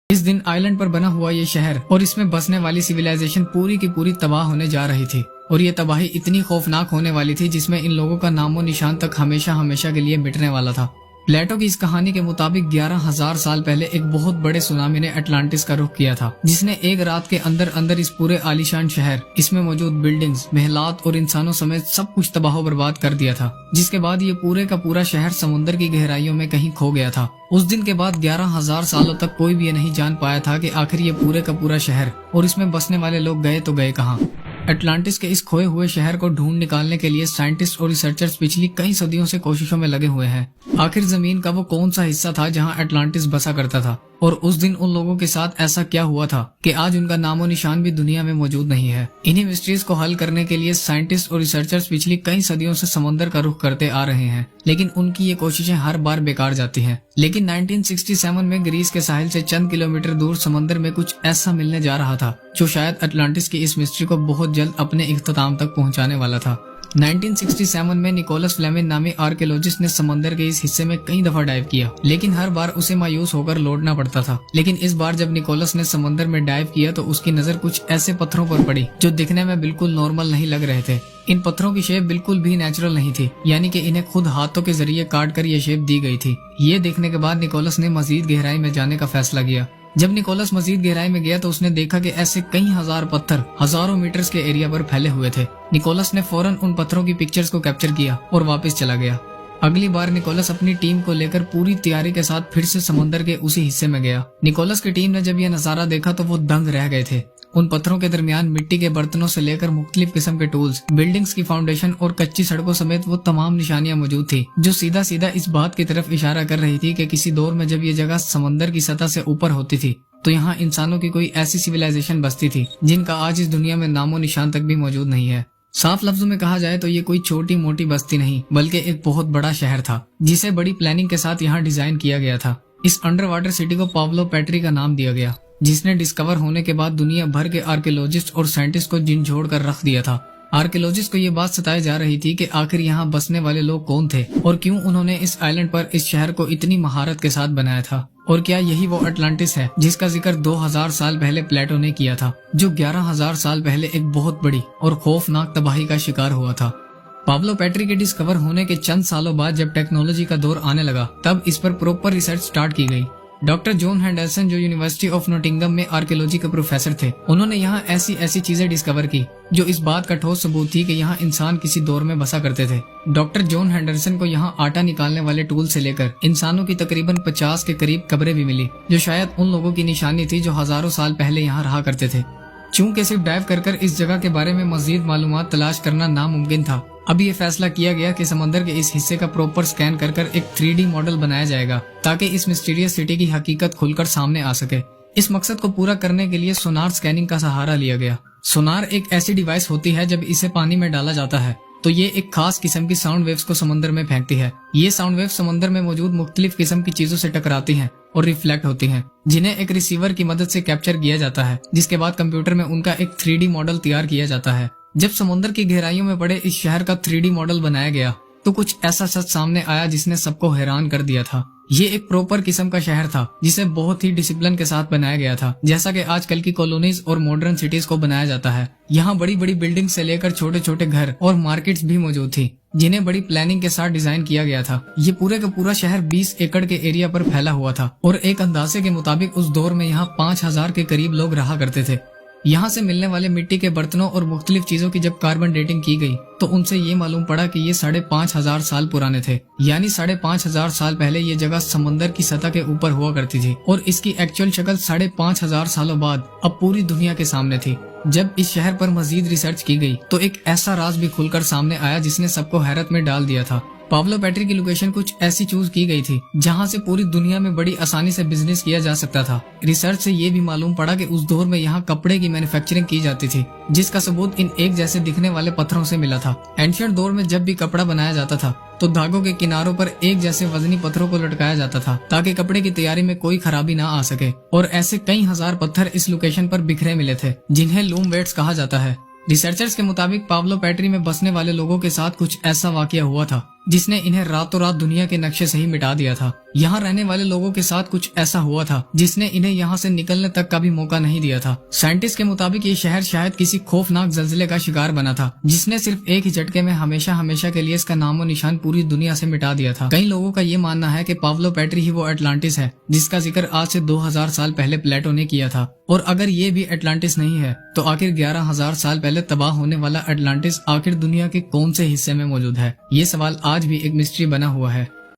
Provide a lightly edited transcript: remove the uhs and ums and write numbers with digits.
इस दिन आइलैंड पर बना हुआ ये शहर और इसमें बसने वाली सिविलाइजेशन पूरी की पूरी तबाह होने जा रही थी और ये तबाही इतनी खौफनाक होने वाली थी जिसमें इन लोगों का नामो निशान तक हमेशा हमेशा के लिए मिटने वाला था। प्लेटो की इस कहानी के मुताबिक 11,000 साल पहले एक बहुत बड़े सुनामी ने अटलांटिस का रुख किया था, जिसने एक रात के अंदर अंदर इस पूरे आलीशान शहर, इसमें मौजूद बिल्डिंग्स, महलात और इंसानों समेत सब कुछ तबाह बर्बाद कर दिया था। जिसके बाद ये पूरे का पूरा शहर समुद्र की गहराइयों में कहीं खो गया था। उस दिन के बाद 11,000 सालों तक कोई भी ये नहीं जान पाया था कि आखिर ये पूरे का पूरा शहर और इसमें बसने वाले लोग गए तो गए कहाँ। अटलांटिस के इस खोए हुए शहर को ढूंढ निकालने के लिए साइंटिस्ट और रिसर्चर्स पिछली कई सदियों से कोशिशों में लगे हुए हैं। आखिर जमीन का वो कौन सा हिस्सा था जहां अटलांटिस बसा करता था और उस दिन उन लोगों के साथ ऐसा क्या हुआ था कि आज उनका नामो निशान भी दुनिया में मौजूद नहीं है। इन्हीं मिस्ट्रीज को हल करने के लिए साइंटिस्ट और रिसर्चर्स पिछली कई सदियों से समंदर का रुख करते आ रहे हैं, लेकिन उनकी ये कोशिशें हर बार बेकार जाती हैं। लेकिन 1967 में ग्रीस के साहिल से चंद किलोमीटर दूर समंदर में कुछ ऐसा मिलने जा रहा था जो शायद अटलांटिस की इस मिस्ट्री को बहुत जल्द अपने इख्तिताम तक पहुंचाने वाला था। 1967 में निकोलस फ्लेमिंग नामी आर्कियोलॉजिस्ट ने समंदर के इस हिस्से में कई दफा डाइव किया, लेकिन हर बार उसे मायूस होकर लौटना पड़ता था। लेकिन इस बार जब निकोलस ने समंदर में डाइव किया तो उसकी नजर कुछ ऐसे पत्थरों पर पड़ी जो दिखने में बिल्कुल नॉर्मल नहीं लग रहे थे। इन पत्थरों की शेप बिल्कुल भी नेचुरल नहीं थी, यानी कि इन्हें खुद हाथों के जरिए काट कर ये शेप दी गई थी। ये देखने के बाद निकोलस ने मजीद गहराई में जाने का फैसला किया। जब निकोलस मजीद गहराई में गया तो उसने देखा कि ऐसे कई हजार पत्थर हजारों मीटर्स के एरिया पर फैले हुए थे। निकोलस ने फौरन उन पत्थरों की पिक्चर्स को कैप्चर किया और वापस चला गया। अगली बार निकोलस अपनी टीम को लेकर पूरी तैयारी के साथ फिर से समंदर के उसी हिस्से में गया। निकोलस की टीम ने जब यह नजारा देखा तो वो दंग रह गए थे। उन पत्थरों के दरमियान मिट्टी के बर्तनों से लेकर मुख्तलिफ किस्म के टूल्स, बिल्डिंग्स की फाउंडेशन और कच्ची सड़कों समेत वो तमाम निशानियां मौजूद थी जो सीधा सीधा इस बात की तरफ इशारा कर रही थी कि किसी दौर में जब ये जगह समंदर की सतह से ऊपर होती थी तो यहाँ इंसानों की कोई ऐसी सिविलाइजेशन बसती थी जिनका आज इस दुनिया में नामो निशान तक भी मौजूद नहीं है। साफ लफ्जों में कहा जाए तो ये कोई छोटी मोटी बस्ती नहीं बल्कि एक बहुत बड़ा शहर था जिसे बड़ी प्लानिंग के साथ यहाँ डिजाइन किया गया था। इस अंडर वाटर सिटी को पाब्लो पेट्री का नाम दिया गया, जिसने डिस्कवर होने के बाद दुनिया भर के आर्कियोलॉजिस्ट और साइंटिस्ट को झिंझोड़ कर रख दिया था। आर्कियोलॉजिस्ट को ये बात सताई जा रही थी कि आखिर यहाँ बसने वाले लोग कौन थे और क्यों उन्होंने इस आइलैंड पर इस शहर को इतनी महारत के साथ बनाया था, और क्या यही वो अटलांटिस है जिसका जिक्र 2000 साल पहले प्लेटो ने किया था, जो 11,000 साल पहले एक बहुत बड़ी और खौफनाक तबाही का शिकार हुआ था। पाब्लो पेट्री के डिस्कवर होने के चंद सालों बाद जब टेक्नोलॉजी का दौर आने लगा तब इस पर प्रॉपर रिसर्च स्टार्ट की गई। डॉक्टर जॉन हेंडरसन जो यूनिवर्सिटी ऑफ नोटिंगम में आर्कियोलॉजी के प्रोफेसर थे, उन्होंने यहाँ ऐसी चीजें डिस्कवर की जो इस बात का ठोस सबूत थी कि यहाँ इंसान किसी दौर में बसा करते थे। डॉक्टर जॉन हेंडरसन को यहाँ आटा निकालने वाले टूल से लेकर इंसानों की तकरीबन 50 के करीब कब्रें भी मिली जो शायद उन लोगों की निशानी थी जो हजारों साल पहले यहाँ रहा करते थे। चूंकि सिर्फ डाइव कर इस जगह के बारे में मजीद मालूमात तलाश करना नामुमकिन था, अब ये फैसला किया गया कि समंदर के इस हिस्से का प्रॉपर स्कैन कर एक 3D मॉडल बनाया जाएगा ताकि इस मिस्टीरियस सिटी की हकीकत खुलकर सामने आ सके। इस मकसद को पूरा करने के लिए सोनार स्कैनिंग का सहारा लिया गया। सोनार एक ऐसी डिवाइस होती है जब इसे पानी में डाला जाता है तो ये एक खास किस्म की साउंड वेव्स को समंदर में फेंकती है। ये साउंड वेव्स समंदर में मौजूद मुख्तलिफ किस्म की चीजों से टकराती हैं और रिफ्लेक्ट होती हैं, जिन्हें एक रिसीवर की मदद से कैप्चर किया जाता है, जिसके बाद कंप्यूटर में उनका एक 3D मॉडल तैयार किया जाता है। जब समुद्र की गहराइयों में पड़े इस शहर का 3D मॉडल बनाया गया तो कुछ ऐसा सच सामने आया जिसने सबको हैरान कर दिया था। ये एक प्रॉपर किस्म का शहर था जिसे बहुत ही डिसिप्लिन के साथ बनाया गया था, जैसा कि आजकल की कॉलोनीज और मॉडर्न सिटीज को बनाया जाता है। यहाँ बड़ी बड़ी बिल्डिंग से लेकर छोटे छोटे घर और मार्केट्स भी मौजूद थी जिन्हें बड़ी प्लानिंग के साथ डिजाइन किया गया था। ये पूरे का पूरा शहर 20 एकड़ के एरिया पर फैला हुआ था और एक अंदाजे के मुताबिक उस दौर में यहाँ 5000 के करीब लोग रहा करते थे। यहाँ से मिलने वाले मिट्टी के बर्तनों और मुख्तलिफ चीजों की जब कार्बन डेटिंग की गई तो उनसे ये मालूम पड़ा कि ये 5,500 साल पुराने थे, यानी 5,500 साल पहले ये जगह समंदर की सतह के ऊपर हुआ करती थी और इसकी एक्चुअल शक्ल 5,500 सालों बाद अब पूरी दुनिया के सामने थी। जब इस शहर पर मजीद रिसर्च की गई तो एक ऐसा राज भी खुलकर सामने आया जिसने सबको हैरत में डाल दिया था। पाब्लो पेट्री की लोकेशन कुछ ऐसी चूज की गई थी जहां से पूरी दुनिया में बड़ी आसानी से बिजनेस किया जा सकता था। रिसर्च से ये भी मालूम पड़ा कि उस दौर में यहाँ कपड़े की मैन्युफैक्चरिंग की जाती थी, जिसका सबूत इन एक जैसे दिखने वाले पत्थरों से मिला था। एंशिएंट दौर में जब भी कपड़ा बनाया जाता था तो धागों के किनारों पर एक जैसे वजनी पत्थरों को लटकाया जाता था ताकि कपड़े की तैयारी में कोई खराबी ना आ सके, और ऐसे कई हजार पत्थर इस लोकेशन पर बिखरे मिले थे जिन्हें लूम वेट्स कहा जाता है। रिसर्चर्स के मुताबिक पाब्लो पेट्री में बसने वाले लोगों के साथ कुछ ऐसा वाकया हुआ था جس نے انہیں راتوں رات دنیا کے نقشے سے ہی مٹا دیا تھا۔ یہاں رہنے والے لوگوں کے ساتھ کچھ ایسا ہوا تھا جس نے انہیں یہاں سے نکلنے تک کا بھی موقع نہیں دیا تھا۔ سائنٹسٹ کے مطابق یہ شہر شاید کسی خوفناک زلزلے کا شکار بنا تھا جس نے صرف ایک ہی جھٹکے میں ہمیشہ ہمیشہ کے لیے اس کا نام و نشان پوری دنیا سے مٹا دیا تھا۔ کئی لوگوں کا یہ ماننا ہے کہ پاولو پیٹری ہی وہ اٹلانٹس ہے جس کا ذکر آج سے 2000 سال پہلے پلیٹو نے کیا تھا، اور اگر یہ بھی اٹلانٹس نہیں ہے تو آخر 11,000 سال پہلے تباہ ہونے والا اٹلانٹس آخر دنیا کے کون سے حصے میں موجود ہے؟ یہ سوال آج بھی ایک مسٹری بنا ہوا ہے۔